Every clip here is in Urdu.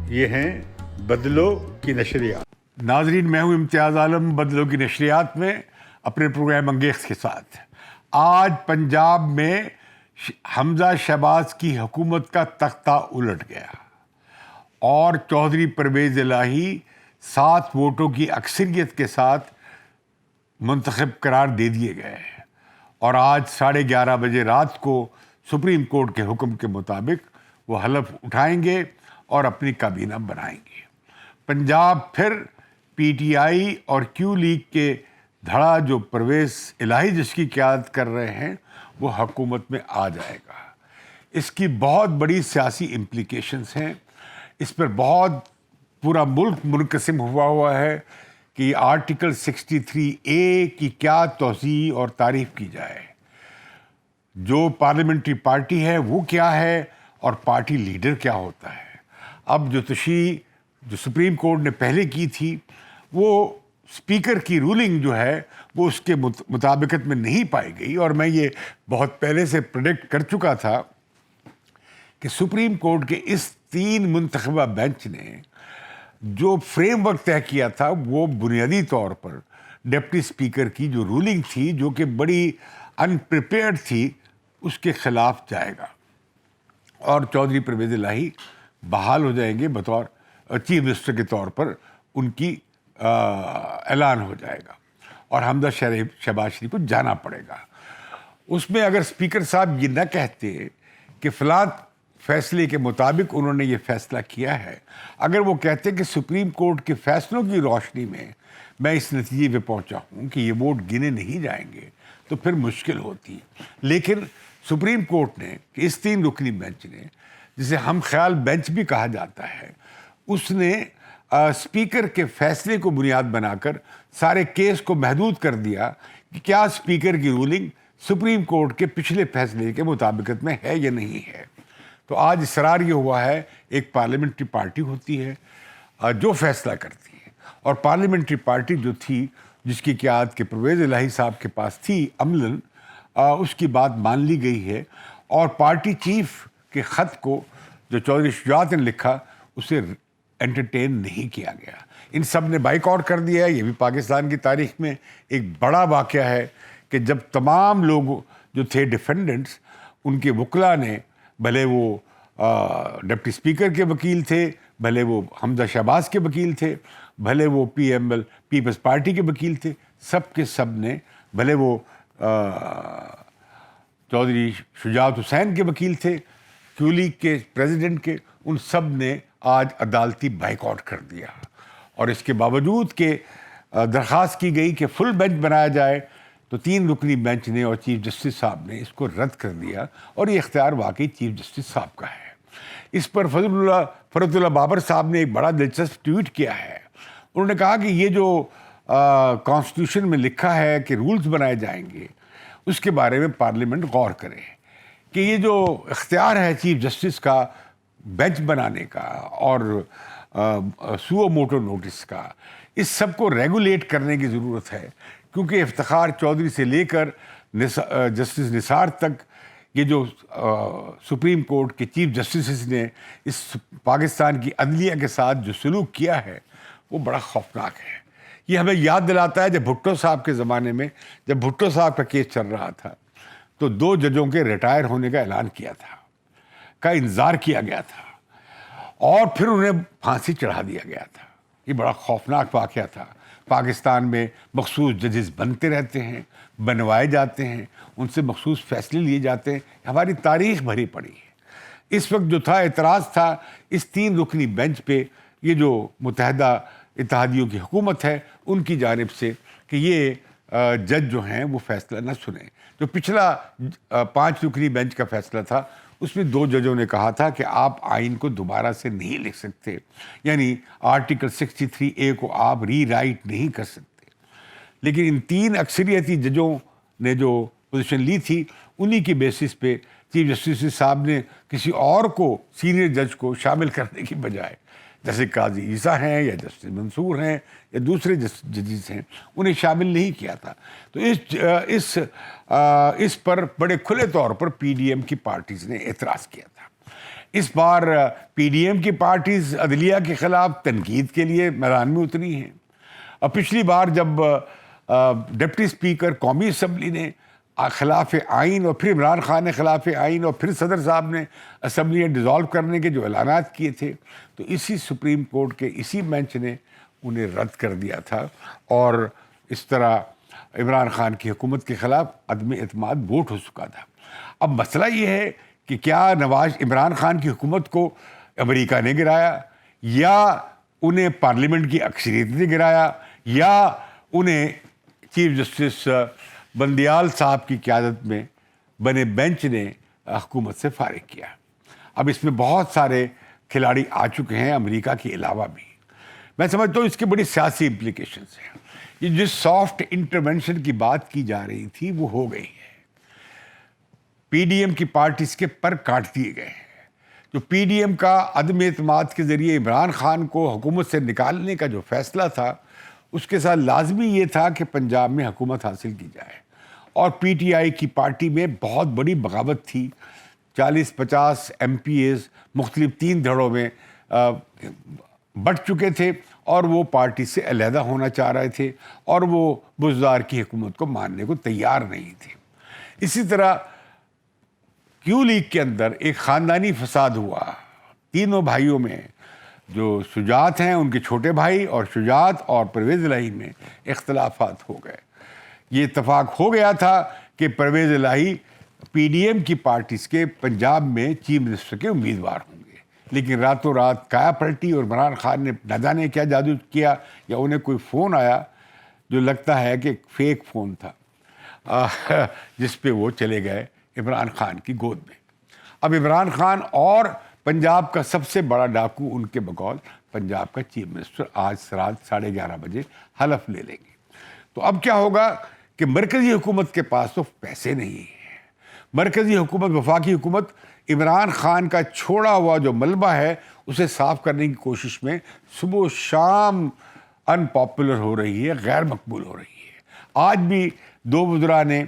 یہ ہیں بدلو کی نشریات۔ ناظرین، میں ہوں امتیاز عالم بدلو کی نشریات میں اپنے پروگرام انگیخت کے ساتھ۔ آج پنجاب میں حمزہ شہباز کی حکومت کا تختہ الٹ گیا اور چودھری پرویز الہی 7 ووٹوں کی اکثریت کے ساتھ منتخب قرار دے دیے گئے اور آج 11:30 بجے رات کو سپریم کورٹ کے حکم کے مطابق وہ حلف اٹھائیں گے اور اپنی کابینہ بنائیں گے۔ پنجاب پھر پی ٹی آئی اور کیو لیگ کے دھڑا جو پرویز الہی جس کی قیادت کر رہے ہیں وہ حکومت میں آ جائے گا۔ اس کی بہت بڑی سیاسی امپلیکیشنز ہیں۔ اس پر بہت پورا ملک منقسم ہوا ہے کہ آرٹیکل 63A کی کیا توسیع اور تعریف کی جائے، جو پارلیمنٹری پارٹی ہے وہ کیا ہے اور پارٹی لیڈر کیا ہوتا ہے۔ اب جو تشریح جو سپریم کورٹ نے پہلے کی تھی وہ اسپیکر کی رولنگ جو ہے وہ اس کے مطابقت میں نہیں پائی گئی، اور میں یہ بہت پہلے سے پریڈکٹ کر چکا تھا کہ سپریم کورٹ کے اس 3 منتخبہ بینچ نے جو فریم ورک طے کیا تھا وہ بنیادی طور پر ڈپٹی اسپیکر کی جو رولنگ تھی جو کہ بڑی انپریپیئرڈ تھی اس کے خلاف جائے گا، اور چودھری پرویز الہی بحال ہو جائیں گے بطور چیف منسٹر کے طور پر، ان کی اعلان ہو جائے گا اور حمزہ شہباز شریف کو جانا پڑے گا۔ اس میں اگر اسپیکر صاحب یہ نہ کہتے کہ فلاں فیصلے کے مطابق انہوں نے یہ فیصلہ کیا ہے، اگر وہ کہتے کہ سپریم کورٹ کے فیصلوں کی روشنی میں اس نتیجے پہ پہنچا ہوں کہ یہ ووٹ گنے نہیں جائیں گے، تو پھر مشکل ہوتی۔ لیکن سپریم کورٹ نے کہ اس 3 رکنی بینچ نے، جسے ہم خیال بینچ بھی کہا جاتا ہے، اس نے اسپیکر کے فیصلے کو بنیاد بنا کر سارے کیس کو محدود کر دیا کہ کیا اسپیکر کی رولنگ سپریم کورٹ کے پچھلے فیصلے کے مطابقت میں ہے یا نہیں ہے۔ تو آج اصرار یہ ہوا ہے، ایک پارلیمنٹری پارٹی ہوتی ہے جو فیصلہ کرتی ہے، اور پارلیمنٹری پارٹی جو تھی جس کی قیادت کے پرویز الہی صاحب کے پاس تھی عملاً، اس کی بات مان لی گئی ہے، اور پارٹی چیف کے خط کو جو چودھری شجاعت نے لکھا اسے انٹرٹین نہیں کیا گیا۔ ان سب نے بائیک آؤٹ کر دیا ہے۔ یہ بھی پاکستان کی تاریخ میں ایک بڑا واقعہ ہے کہ جب تمام لوگ جو تھے ڈیفینڈنٹس، ان کے وکلاء نے، بھلے وہ ڈپٹی اسپیکر کے وکیل تھے، بھلے وہ حمزہ شہباز کے وکیل تھے، بھلے وہ پیپلز پارٹی کے وکیل تھے، سب کے سب نے، بھلے وہ چودھری شجاعت حسین کے وکیل تھے، کیو لیگ کے پریزیڈنٹ کے، ان سب نے آج عدالتی بائیک آؤٹ کر دیا، اور اس کے باوجود کہ درخواست کی گئی کہ فل بینچ بنایا جائے تو 3 رکنی بینچ نے اور چیف جسٹس صاحب نے اس کو رد کر دیا، اور یہ اختیار واقعی چیف جسٹس صاحب کا ہے۔ اس پر فرت اللہ بابر صاحب نے ایک بڑا دلچسپ ٹویٹ کیا ہے۔ انہوں نے کہا کہ یہ جو کانسٹیٹیوشن میں لکھا ہے کہ رولز بنائے جائیں گے، اس کے بارے میں پارلیمنٹ غور کرے کہ یہ جو اختیار ہے چیف جسٹس کا بینچ بنانے کا اور سو موٹو نوٹس کا، اس سب کو ریگولیٹ کرنے کی ضرورت ہے، کیونکہ افتخار چودھری سے لے کر جسٹس نثار تک یہ جو سپریم کورٹ کے چیف جسٹسز نے اس پاکستان کی عدلیہ کے ساتھ جو سلوک کیا ہے وہ بڑا خوفناک ہے۔ یہ ہمیں یاد دلاتا ہے جب بھٹو صاحب کے زمانے میں، جب بھٹو صاحب کا کیس چل رہا تھا تو 2 ججوں کے ریٹائر ہونے کا اعلان کیا تھا، کا انذار کیا گیا تھا، اور پھر انہیں پھانسی چڑھا دیا گیا تھا۔ یہ بڑا خوفناک واقعہ تھا۔ پاکستان میں مخصوص ججز بنتے رہتے ہیں، بنوائے جاتے ہیں، ان سے مخصوص فیصلے لیے جاتے ہیں، ہماری تاریخ بھری پڑی ہے۔ اس وقت جو تھا اعتراض تھا اس 3 رکنی بینچ پہ، یہ جو متحدہ اتحادیوں کی حکومت ہے ان کی جانب سے، کہ یہ جج جو ہیں وہ فیصلہ نہ سنیں۔ جو پچھلا 5 رکنی بینچ کا فیصلہ تھا اس میں 2 ججوں نے کہا تھا کہ آپ آئین کو دوبارہ سے نہیں لکھ سکتے، یعنی آرٹیکل 63A کو آپ ری رائٹ نہیں کر سکتے، لیکن ان 3 اکثریتی ججوں نے جو پوزیشن لی تھی انہی کی بیسس پہ چیف جسٹس صاحب نے کسی اور کو، سینئر جج کو شامل کرنے کی بجائے، جیسے قاضی عیسیٰ ہیں یا جسٹس منصور ہیں یا دوسرے ججز ہیں، انہیں شامل نہیں کیا تھا۔ تو اس پر بڑے کھلے طور پر پی ڈی ایم کی پارٹیز نے اعتراض کیا تھا۔ اس بار پی ڈی ایم کی پارٹیز عدلیہ کے خلاف تنقید کے لیے میدان میں اتری ہیں. اور پچھلی بار جب ڈپٹی اسپیکر قومی اسمبلی نے خلاف آئین اور پھر عمران خان نے خلاف آئین اور پھر صدر صاحب نے اسمبلی ڈیزالو کرنے کے جو اعلانات کیے تھے تو اسی سپریم کورٹ کے اسی بینچ نے انہیں رد کر دیا تھا اور اس طرح عمران خان کی حکومت کے خلاف عدم اعتماد ووٹ ہو چکا تھا. اب مسئلہ یہ ہے کہ کیا عمران خان کی حکومت کو امریکہ نے گرایا یا انہیں پارلیمنٹ کی اکثریت نے گرایا یا انہیں چیف جسٹس بندیال صاحب کی قیادت میں بنے بینچ نے حکومت سے فارغ کیا. اب اس میں بہت سارے کھلاڑی آ چکے ہیں امریکہ کے علاوہ بھی. میں سمجھتا ہوں اس کی بڑی سیاسی امپلیکیشنز ہیں. یہ جس سافٹ انٹرونشن کی بات کی جا رہی تھی وہ ہو گئی ہے. پی ڈی ایم کی پارٹیز کے پر کاٹ دیے گئے ہیں. جو پی ڈی ایم کا عدم اعتماد کے ذریعے عمران خان کو حکومت سے نکالنے کا جو فیصلہ تھا اس کے ساتھ لازمی یہ تھا کہ پنجاب میں حکومت حاصل کی جائے. اور پی ٹی آئی کی پارٹی میں بہت بڑی بغاوت تھی. 40-50 ایم پی ایز مختلف 3 دھڑوں میں بٹ چکے تھے اور وہ پارٹی سے علیحدہ ہونا چاہ رہے تھے اور وہ بزدار کی حکومت کو ماننے کو تیار نہیں تھے. اسی طرح کیو لیگ کے اندر ایک خاندانی فساد ہوا. تینوں بھائیوں میں جو شجاعت ہیں ان کے چھوٹے بھائی اور شجاعت اور پرویز الہی میں اختلافات ہو گئے. یہ اتفاق ہو گیا تھا کہ پرویز الہی پی ڈی ایم کی پارٹیز کے پنجاب میں چیف منسٹر کے امیدوار ہوں گے لیکن راتوں رات کایا پلٹی اور عمران خان نے نہ جانے کیا جادو کیا یا انہیں کوئی فون آیا جو لگتا ہے کہ فیک فون تھا جس پہ وہ چلے گئے عمران خان کی گود میں. اب عمران خان اور پنجاب کا سب سے بڑا ڈاکو ان کے بقول پنجاب کا چیف منسٹر آج رات 11:30 بجے حلف لے لیں گے. تو اب کیا ہوگا کہ مرکزی حکومت کے پاس تو پیسے نہیں ہیں. مرکزی حکومت وفاقی حکومت عمران خان کا چھوڑا ہوا جو ملبہ ہے اسے صاف کرنے کی کوشش میں صبح و شام ان پاپولر ہو رہی ہے, غیر مقبول ہو رہی ہے. آج بھی 2 وزراء نے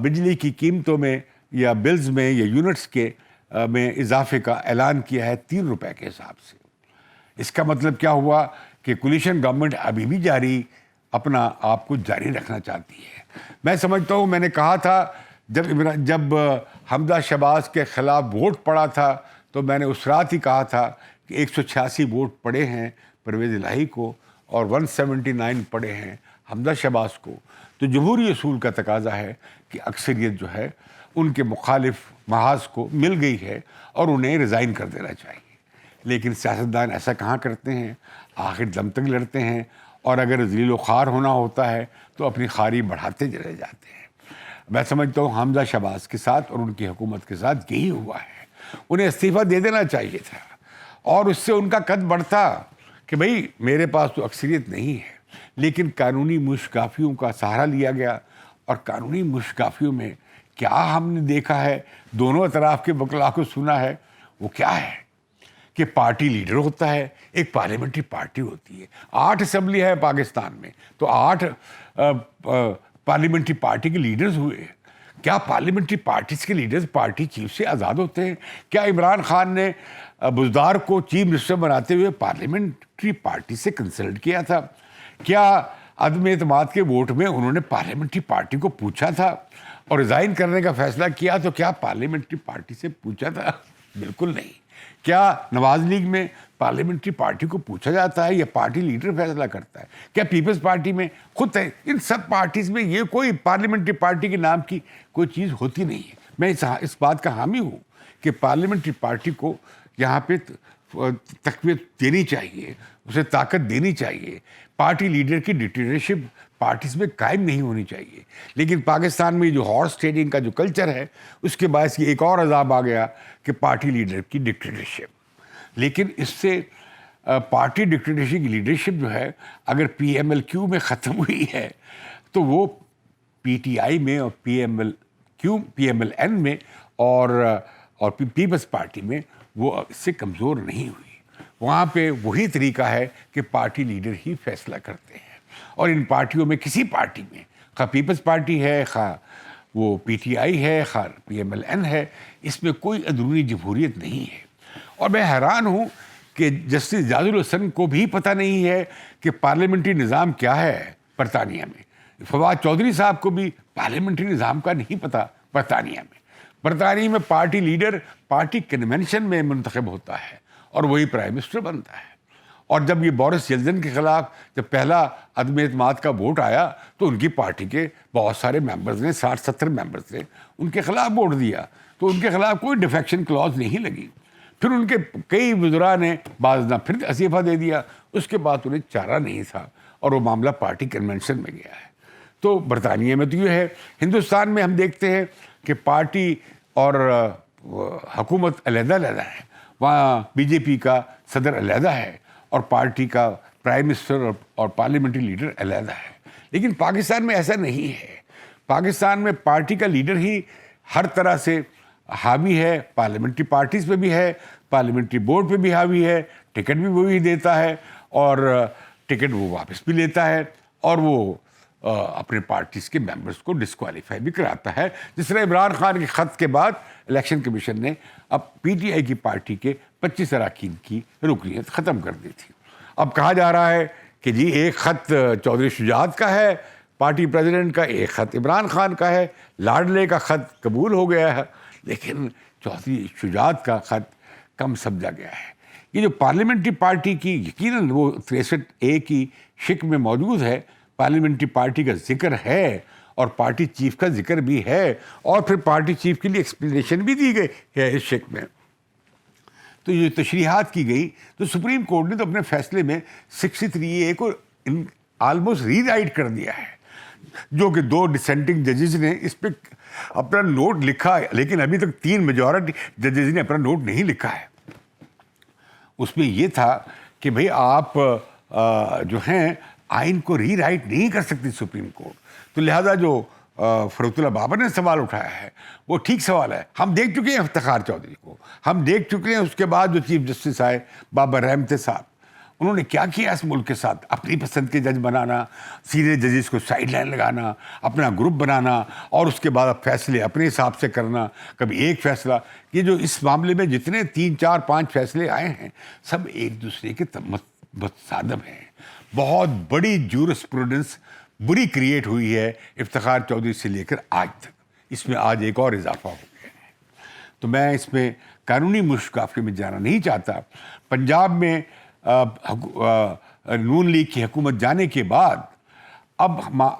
بجلی کی قیمتوں میں یا بلز میں یا یونٹس کے میں اضافے کا اعلان کیا ہے 3 روپے کے حساب سے. اس کا مطلب کیا ہوا کہ کولیشن گورنمنٹ ابھی بھی اپنا آپ کو جاری رکھنا چاہتی ہے. میں سمجھتا ہوں میں نے کہا تھا جب حمزہ شہباز کے خلاف ووٹ پڑا تھا تو میں نے اس رات ہی کہا تھا کہ 186 ووٹ پڑے ہیں پرویز الہی کو اور 179 پڑے ہیں حمزہ شہباز کو. تو جمہوری اصول کا تقاضا ہے کہ اکثریت جو ہے ان کے مخالف محاذ کو مل گئی ہے اور انہیں ریزائن کر دینا چاہیے. لیکن سیاستدان ایسا کہاں کرتے ہیں, آخر دم تک لڑتے ہیں اور اگر ذلیل و خوار ہونا ہوتا ہے تو اپنی خواری بڑھاتے چلے جاتے ہیں. میں سمجھتا ہوں حمزہ شہباز کے ساتھ اور ان کی حکومت کے ساتھ یہی ہوا ہے. انہیں استعفیٰ دے دینا چاہیے تھا اور اس سے ان کا قد بڑھتا کہ بھئی میرے پاس تو اکثریت نہیں ہے. لیکن قانونی مشکافیوں کا سہارا لیا گیا اور قانونی مشکافیوں میں کیا ہم نے دیکھا ہے, دونوں اطراف کے وکلاء کو سنا ہے, وہ کیا ہے کہ پارٹی لیڈر ہوتا ہے, ایک پارلیمنٹری پارٹی ہوتی ہے. 8 اسمبلی ہے پاکستان میں تو 8 پارلیمنٹری پارٹی کے لیڈرز ہوئے. کیا پارلیمنٹری پارٹیز کے لیڈرز پارٹی چیف سے آزاد ہوتے ہیں؟ کیا عمران خان نے بزدار کو چیف منسٹر بناتے ہوئے پارلیمنٹری پارٹی سے کنسلٹ کیا تھا؟ کیا عدم اعتماد کے ووٹ میں انہوں نے پارلیمنٹری پارٹی کو پوچھا تھا اور ریزائن کرنے کا فیصلہ کیا تو کیا پارلیمنٹری پارٹی سے پوچھا تھا؟ بالکل نہیں. کیا نواز لیگ میں پارلیمنٹری پارٹی کو پوچھا جاتا ہے یا پارٹی لیڈر فیصلہ کرتا ہے؟ کیا پیپلز پارٹی میں خود ہے؟ ان سب پارٹیز میں یہ کوئی پارلیمنٹری پارٹی کے نام کی کوئی چیز ہوتی نہیں ہے. میں اس بات کا حامی ہوں کہ پارلیمنٹری پارٹی کو یہاں پہ تقویت دینی چاہیے, اسے طاقت دینی چاہیے. پارٹی لیڈر کی ڈکٹیٹرشپ پارٹیز میں قائم نہیں ہونی چاہیے. لیکن پاکستان میں جو ہارس ٹریڈنگ کا جو کلچر ہے اس کے باعث یہ ایک اور عذاب آ گیا کہ پارٹی لیڈر کی ڈکٹیٹرشپ. لیکن اس سے پارٹی ڈکٹیٹرشپ کی لیڈرشپ جو ہے اگر پی ایم ایل کیو میں ختم ہوئی ہے تو وہ پی ٹی آئی میں اور پی ایم ایل این میں اور پیپلز پارٹی میں وہ اس سے کمزور نہیں ہوئی. وہاں پہ وہی طریقہ ہے کہ پارٹی لیڈر ہی فیصلہ کرتے ہیں. اور ان پارٹیوں میں کسی پارٹی میں خواہ پیپلز پارٹی ہے, خواہ وہ پی ٹی آئی ہے, خواہ پی ایم ایل این ہے, اس میں کوئی اندرونی جمہوریت نہیں ہے. اور میں حیران ہوں کہ جسٹس اعجاز الحسن کو بھی پتہ نہیں ہے کہ پارلیمنٹری نظام کیا ہے برطانیہ میں. فواد چودھری صاحب کو بھی پارلیمنٹری نظام کا نہیں پتہ برطانیہ میں. برطانیہ میں پارٹی لیڈر پارٹی کنونشن میں منتخب ہوتا ہے اور وہی پرائم منسٹر بنتا ہے. اور جب یہ بورس جانسن کے خلاف جب پہلا عدم اعتماد کا ووٹ آیا تو ان کی پارٹی کے بہت سارے ممبرز نے 60-70 ممبرز نے ان کے خلاف ووٹ دیا, تو ان کے خلاف کوئی ڈیفیکشن کلوز نہیں لگی. پھر ان کے کئی وزراء نے بعض نہ پھر استعفیٰ دے دیا, اس کے بعد انہیں چارہ نہیں تھا اور وہ معاملہ پارٹی کنونشن میں گیا ہے. تو برطانیہ میں تو یہ ہے. ہندوستان میں ہم دیکھتے ہیں کہ پارٹی اور حکومت علیحدہ علیحدہ ہے. وہاں بی جے پی کا صدر علیحدہ ہے اور پارٹی کا پرائم منسٹر اور پارلیمنٹری لیڈر علیحدہ ہے. لیکن پاکستان میں ایسا نہیں ہے. پاکستان میں پارٹی کا لیڈر ہی ہر طرح سے حاوی ہے, پارلیمنٹری پارٹیز پہ بھی ہے, پارلیمنٹری بورڈ پہ بھی حاوی ہے, ٹکٹ بھی وہی دیتا ہے اور ٹکٹ وہ واپس بھی لیتا ہے اور وہ اپنے پارٹیز کے ممبرز کو ڈسکوالیفائی بھی کراتا ہے. جس طرح عمران خان کے خط کے بعد الیکشن کمیشن نے اب پی ٹی آئی کی پارٹی کے 25 اراکین کی رکنیت ختم کر دی تھی. اب کہا جا رہا ہے کہ جی ایک خط چودھری شجاعت کا ہے پارٹی پریزیڈنٹ کا, ایک خط عمران خان کا ہے. لاڈلے کا خط قبول ہو گیا ہے لیکن چودھری شجاعت کا خط کم سمجھا گیا ہے. یہ جو پارلیمنٹری پارٹی کی یقیناً وہ 63A کی شک میں موجود ہے, پارلیمنٹری پارٹی کا ذکر ہے اور پارٹی چیف کا ذکر بھی ہے اور پھر پارٹی چیف کے لیے ایکسپلینیشن بھی دی گئی ہے اس شک میں. تو یہ تشریحات کی گئی تو سپریم کورٹ نے تو اپنے فیصلے میں 63A کو آلموسٹ ری رائٹ کر دیا ہے, جو کہ 2 ڈسینٹنگ ججز نے اس پہ اپنا نوٹ لکھا ہے, لیکن ابھی تک 3 میجورٹی ججز نے اپنا نوٹ نہیں لکھا ہے. اس میں یہ تھا کہ بھئی آپ جو ہیں آئین کو ری رائٹ نہیں کر سکتی سپریم کورٹ. تو لہذا جو فروخت اللہ بابر نے سوال اٹھایا ہے وہ ٹھیک سوال ہے. ہم دیکھ چکے ہیں افتخار چودھری کو, ہم دیکھ چکے ہیں اس کے بعد جو چیف جسٹس آئے بابر رحمت صاحب, انہوں نے کیا کیا اس ملک کے ساتھ. اپنی پسند کے جج بنانا, سینئر ججز کو سائڈ لائن لگانا, اپنا گروپ بنانا اور اس کے بعد فیصلے اپنے حساب سے کرنا. کبھی ایک فیصلہ, یہ جو اس معاملے میں جتنے 3, 4, 5 فیصلے آئے ہیں سب ایک دوسرے کے متصادم ہیں. بہت بڑی جورسپروڈنس بری کریٹ ہوئی ہے افتخار چودھری سے لے کر آج تک. اس میں آج ایک اور اضافہ ہو گیا ہے. تو میں اس میں قانونی مشکافی میں جانا نہیں چاہتا. پنجاب میں نون لیگ کی حکومت جانے کے بعد اب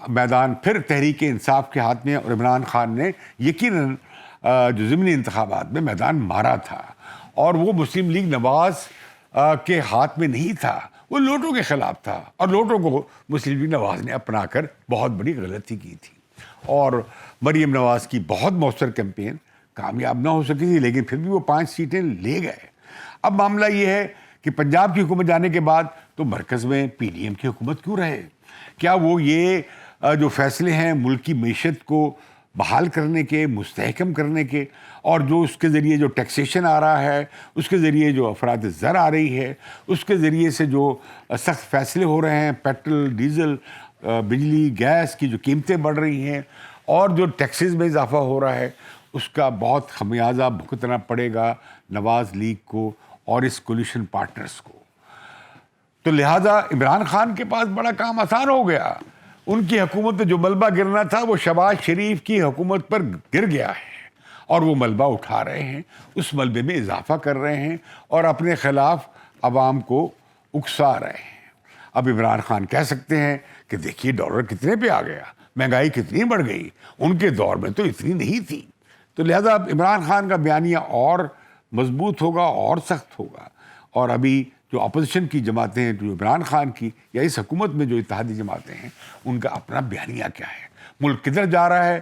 میدان پھر تحریک انصاف کے ہاتھ میں, اور عمران خان نے یقیناً جو ضمنی انتخابات میں میدان مارا تھا اور وہ مسلم لیگ نواز کے ہاتھ میں نہیں تھا, وہ لوٹوں کے خلاف تھا اور لوٹوں کو مسلم لیگ نواز نے اپنا کر بہت بڑی غلطی کی تھی. اور مریم نواز کی بہت مؤثر کیمپین کامیاب نہ ہو سکی تھی, لیکن پھر بھی وہ 5 سیٹیں لے گئے. اب معاملہ یہ ہے کہ پنجاب کی حکومت جانے کے بعد تو مرکز میں پی ڈی ایم کی حکومت کیوں رہے؟ کیا وہ یہ جو فیصلے ہیں ملک کی معیشت کو بحال کرنے کے, مستحکم کرنے کے, اور جو اس کے ذریعے جو ٹیکسیشن آ رہا ہے, اس کے ذریعے جو افراد زر آ رہی ہے, اس کے ذریعے سے جو سخت فیصلے ہو رہے ہیں, پیٹرول, ڈیزل, بجلی, گیس کی جو قیمتیں بڑھ رہی ہیں اور جو ٹیکسز میں اضافہ ہو رہا ہے, اس کا بہت خمیازہ بھگتنا پڑے گا نواز لیگ کو اور اس کولیشن پارٹنرز کو. تو لہٰذا عمران خان کے پاس بڑا کام آسان ہو گیا. ان کی حکومت میں جو ملبہ گرنا تھا وہ شہباز شریف کی حکومت پر گر گیا ہے اور وہ ملبہ اٹھا رہے ہیں, اس ملبے میں اضافہ کر رہے ہیں اور اپنے خلاف عوام کو اکسا رہے ہیں. اب عمران خان کہہ سکتے ہیں کہ دیکھیے ڈالر کتنے پہ آ گیا, مہنگائی کتنی بڑھ گئی, ان کے دور میں تو اتنی نہیں تھی. تو لہذا اب عمران خان کا بیانیہ اور مضبوط ہوگا اور سخت ہوگا. اور ابھی جو اپوزیشن کی جماعتیں ہیں, جو عمران خان کی یا اس حکومت میں جو اتحادی جماعتیں ہیں, ان کا اپنا بیانیہ کیا ہے, ملک کدھر جا رہا ہے.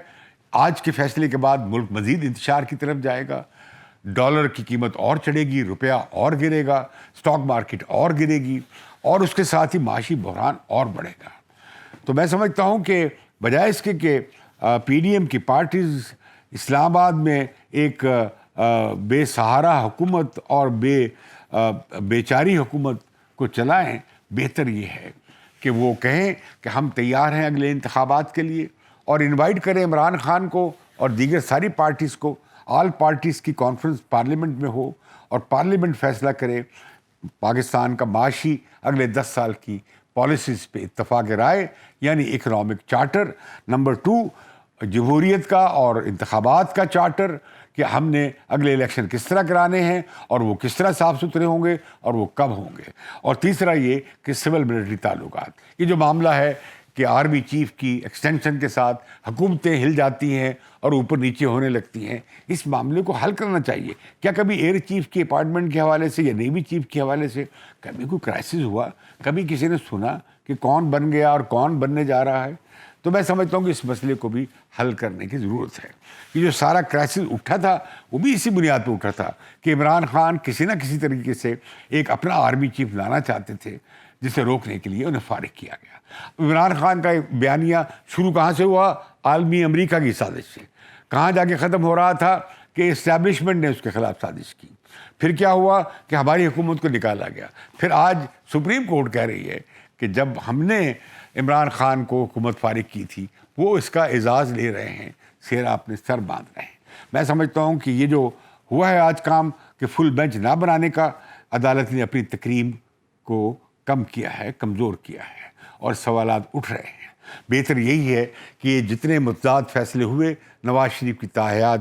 آج کے فیصلے کے بعد ملک مزید انتشار کی طرف جائے گا, ڈالر کی قیمت اور چڑھے گی, روپیہ اور گرے گا, اسٹاک مارکیٹ اور گرے گی اور اس کے ساتھ ہی معاشی بحران اور بڑھے گا. تو میں سمجھتا ہوں کہ بجائے اس کے کہ پی ڈی ایم کی پارٹیز اسلام آباد میں ایک بے سہارا حکومت اور بیچاری حکومت کو چلائیں, بہتر یہ ہے کہ وہ کہیں کہ ہم تیار ہیں اگلے انتخابات کے لیے اور انوائٹ کریں عمران خان کو اور دیگر ساری پارٹیز کو. آل پارٹیز کی کانفرنس پارلیمنٹ میں ہو اور پارلیمنٹ فیصلہ کرے پاکستان کا معاشی اگلے 10 سال کی پالیسیز پہ اتفاق رائے، یعنی اکنامک چارٹر. نمبر 2 جمہوریت کا اور انتخابات کا چارٹر کہ ہم نے اگلے الیکشن کس طرح کرانے ہیں اور وہ کس طرح صاف ستھرے ہوں گے اور وہ کب ہوں گے. اور تیسرا یہ کہ سول ملٹری تعلقات، یہ جو معاملہ ہے کہ آرمی چیف کی ایکسٹینشن کے ساتھ حکومتیں ہل جاتی ہیں اور اوپر نیچے ہونے لگتی ہیں، اس معاملے کو حل کرنا چاہیے. کیا کبھی ایئر چیف کے اپارٹمنٹ کے حوالے سے یا نیوی چیف کے حوالے سے کبھی کوئی کرائسس ہوا؟ کبھی کسی نے سنا کہ کون بن گیا اور کون بننے جا رہا ہے؟ تو میں سمجھتا ہوں کہ اس مسئلے کو بھی حل کرنے کی ضرورت ہے. کہ جو سارا کرائسس اٹھا تھا وہ بھی اسی بنیاد پہ اٹھا تھا کہ عمران خان کسی نہ کسی طریقے سے ایک اپنا آرمی چیف لانا چاہتے تھے، جسے روکنے کے لیے انہیں فارغ کیا گیا. عمران خان کا بیانیہ شروع کہاں سے ہوا؟ عالمی امریکہ کی سازش سے. کہاں جا کے ختم ہو رہا تھا کہ اسٹیبلشمنٹ نے اس کے خلاف سازش کی. پھر کیا ہوا کہ ہماری حکومت کو نکالا گیا. پھر آج سپریم کورٹ کہہ رہی ہے کہ جب ہم نے عمران خان کو حکومت فارغ کی تھی وہ اس کا اعزاز لے رہے ہیں، سیرا اپنے سر باندھ رہے ہیں. میں سمجھتا ہوں کہ یہ جو ہوا ہے آج کام کہ فل بینچ نہ بنانے کا، عدالت نے اپنی تکریم کو کم کیا ہے، کمزور کیا ہے اور سوالات اٹھ رہے ہیں. بہتر یہی ہے کہ یہ جتنے متضاد فیصلے ہوئے، نواز شریف کی تاحیات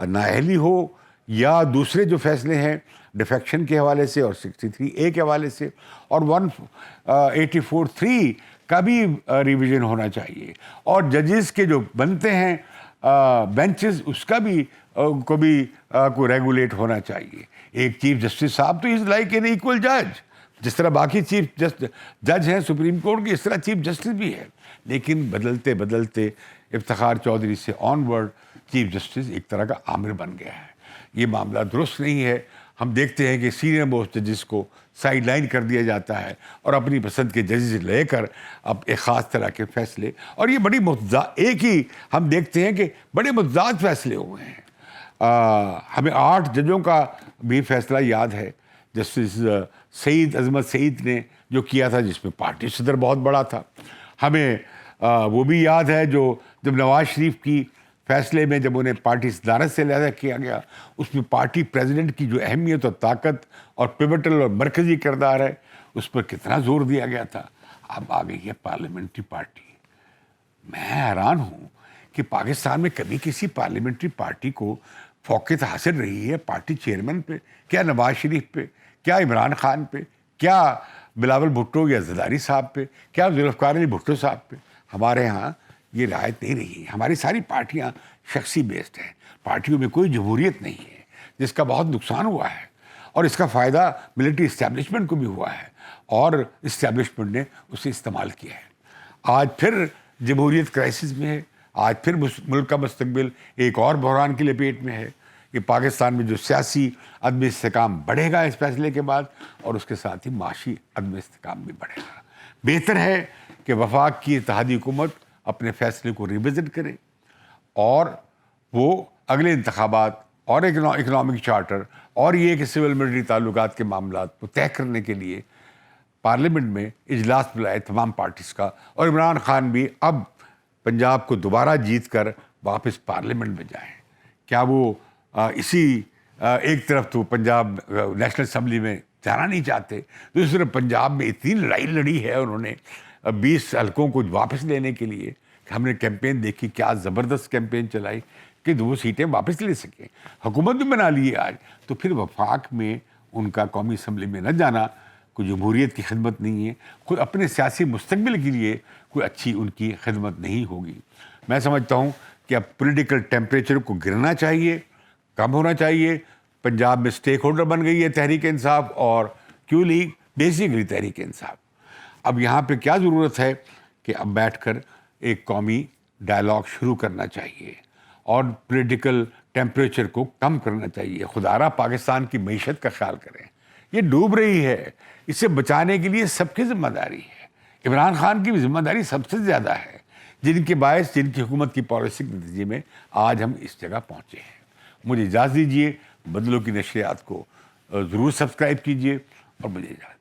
نااہلی ہو یا دوسرے جو فیصلے ہیں ڈیفیکشن کے حوالے سے اور 63A کے حوالے سے اور 184(3) کا بھی ریویژن ہونا چاہیے. اور ججز کے جو بنتے ہیں بینچز، اس کا بھی کو بھی کوئی ریگولیٹ ہونا چاہیے. ایک چیف جسٹس صاحب تو از لائک این ایکول جج، جس طرح باقی چیف جج ہیں سپریم کورٹ کی، اس طرح چیف جسٹس بھی ہے. لیکن بدلتے بدلتے افتخار چودھری سے آن ورڈ چیف جسٹس ایک طرح کا عامر بن گیا ہے. یہ معاملہ درست نہیں ہے. ہم دیکھتے ہیں کہ سینئر موسٹ ججز کو سائیڈ لائن کر دیا جاتا ہے اور اپنی پسند کے ججز لے کر اب ایک خاص طرح کے فیصلے، اور یہ بڑی ایک ہی ہم دیکھتے ہیں کہ بڑے متضاد فیصلے ہوئے ہیں. ہمیں 8 ججوں کا بھی فیصلہ یاد ہے، جسٹس سعید عظمت سعید نے جو کیا تھا، جس میں پارٹی صدر بہت بڑا تھا. ہمیں وہ بھی یاد ہے جو جب نواز شریف کی فیصلے میں جب انہیں پارٹی صدارت سے علیحدہ کیا گیا، اس میں پارٹی پریزیڈنٹ کی جو اہمیت اور طاقت اور پیوٹل اور مرکزی کردار ہے اس پر کتنا زور دیا گیا تھا. اب آ گئی ہے پارلیمنٹری پارٹی. میں حیران ہوں کہ پاکستان میں کبھی کسی پارلیمنٹری پارٹی کو فوقیت حاصل رہی ہے پارٹی چیئرمین پہ؟ کیا نواز شریف پہ؟ کیا عمران خان پہ؟ کیا بلاول بھٹو یا زرداری صاحب پہ؟ کیا ذوالفقار علی بھٹو صاحب پہ؟ ہمارے ہاں یہ رعایت نہیں رہی. ہماری ساری پارٹیاں شخصی بیسڈ ہیں، پارٹیوں میں کوئی جمہوریت نہیں ہے، جس کا بہت نقصان ہوا ہے. اور اس کا فائدہ ملٹری اسٹیبلشمنٹ کو بھی ہوا ہے اور اسٹیبلشمنٹ نے اسے استعمال کیا ہے. آج پھر جمہوریت کرائسس میں ہے. آج پھر ملک کا مستقبل ایک اور بحران کی لپیٹ میں ہے. کہ پاکستان میں جو سیاسی عدم استحکام بڑھے گا اس فیصلے کے بعد، اور اس کے ساتھ ہی معاشی عدم استحکام بھی بڑھے گا. بہتر ہے کہ وفاق کی اتحادی حکومت اپنے فیصلے کو ریوزٹ کرے اور وہ اگلے انتخابات اور اکنامک چارٹر اور یہ کہ سول ملٹری تعلقات کے معاملات کو طے کرنے کے لیے پارلیمنٹ میں اجلاس بلائے تمام پارٹیز کا. اور عمران خان بھی اب پنجاب کو دوبارہ جیت کر واپس پارلیمنٹ میں جائیں. کیا وہ اسی ایک طرف تو پنجاب نیشنل اسمبلی میں جانا نہیں چاہتے، دوسری طرف پنجاب میں اتنی لڑائی لڑی ہے انہوں نے 20 حلقوں کو واپس لینے کے لیے. ہم نے کیمپین دیکھی، کیا زبردست کیمپین چلائی کہ 2 سیٹیں واپس لے سکیں. حکومت بھی بنا لی ہے آج. تو پھر وفاق میں ان کا قومی اسمبلی میں نہ جانا کوئی جمہوریت کی خدمت نہیں ہے، خود اپنے سیاسی مستقبل کے لیے کوئی اچھی ان کی خدمت نہیں ہوگی. میں سمجھتا ہوں کہ اب پولیٹیکل ٹیمپریچر کو گرنا چاہیے، کم ہونا چاہیے. پنجاب میں سٹیک ہولڈر بن گئی ہے تحریک انصاف اور کیو لیگ، بیسیکلی تحریک انصاف. اب یہاں پہ کیا ضرورت ہے کہ اب بیٹھ کر ایک قومی ڈائلاگ شروع کرنا چاہیے اور پولیٹیکل ٹیمپریچر کو کم کرنا چاہیے. خدارہ پاکستان کی معیشت کا خیال کریں، یہ ڈوب رہی ہے. اسے بچانے کے لیے سب کی ذمہ داری ہے. عمران خان کی بھی ذمہ داری سب سے زیادہ ہے، جن کے باعث جن کی حکومت کی پالیسی کے نتیجے میں آج ہم اس جگہ پہنچے ہیں. مجھے اجازت دیجیے، بدلوں کی نشریات کو ضرور سبسکرائب کیجیے اور مجھے اجازت